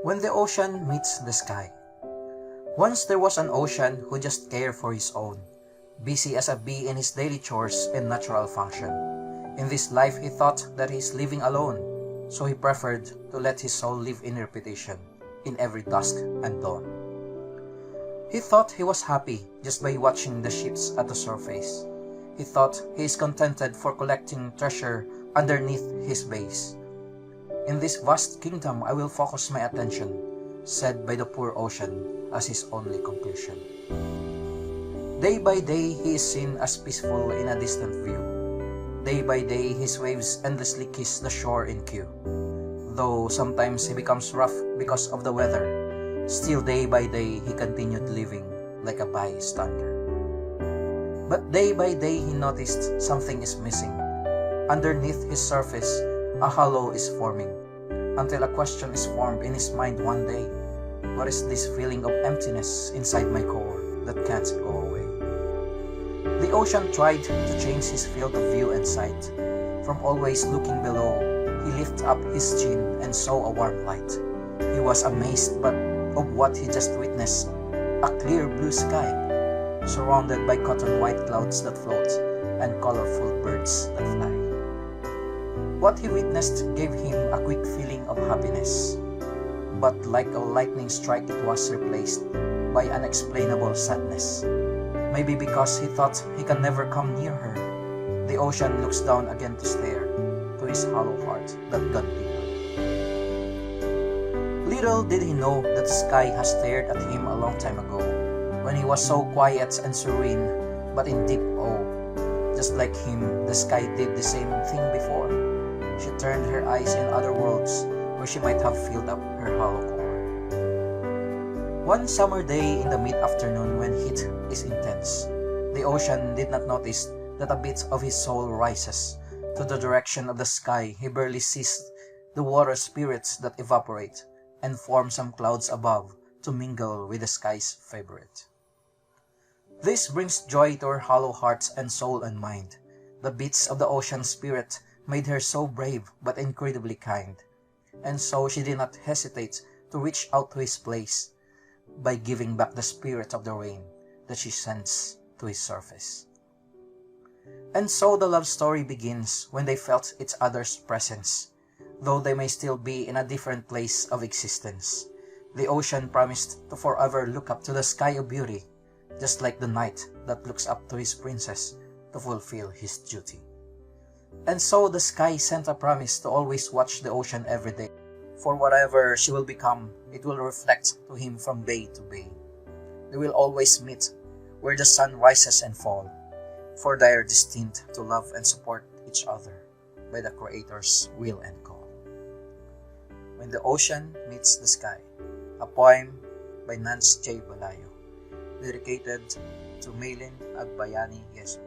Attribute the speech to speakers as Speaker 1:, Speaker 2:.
Speaker 1: When the ocean meets the sky. Once there was an ocean who just cared for his own, busy as a bee in his daily chores and natural function. In this life he thought that he is living alone, so he preferred to let his soul live in repetition, in every dusk and dawn. He thought he was happy just by watching the ships at the surface. He thought he is contented for collecting treasure underneath his base. In this vast kingdom I will focus my attention, said by the poor ocean as his only conclusion. Day by day he is seen as peaceful in a distant view. Day by day his waves endlessly kiss the shore in queue. Though sometimes he becomes rough because of the weather, still day by day he continued living like a bystander. But day by day he noticed something is missing. Underneath his surface, a hollow is forming, until a question is formed in his mind one day. What is this feeling of emptiness inside my core that can't go away? The ocean tried to change his field of view and sight. From always looking below, he lifted up his chin and saw a warm light. He was amazed but of what he just witnessed, a clear blue sky, surrounded by cotton white clouds that float and colorful birds that fly. What he witnessed gave him a quick feeling of happiness, but like a lightning strike it was replaced by unexplainable sadness. Maybe because he thought he can never come near her, the ocean looks down again to stare to his hollow heart that gone deeper. Little did he know that the sky has stared at him a long time ago, when he was so quiet and serene, but in deep awe. Just like him, the sky did the same thing before. She turned her eyes in other worlds where she might have filled up her hollow core. One summer day in the mid-afternoon when heat is intense, the ocean did not notice that a bit of his soul rises to the direction of the sky. He barely sees the water spirits that evaporate and form some clouds above to mingle with the sky's favorite. This brings joy to her hollow heart and soul and mind. The beats of the ocean spirit made her so brave but incredibly kind, and so she did not hesitate to reach out to his place by giving back the spirit of the rain that she sends to his surface. And so the love story begins when they felt each other's presence, though they may still be in a different place of existence. The ocean promised to forever look up to the sky of beauty, just like the knight that looks up to his princess to fulfill his duty. And so the sky sent a promise to always watch the ocean every day, for whatever she will become, it will reflect to him from bay to bay. They will always meet where the sun rises and falls, for they are destined to love and support each other by the Creator's will and call. When the Ocean Meets the Sky, a poem by Nance J. Balayo, dedicated to Maylin Agbayani Yesu.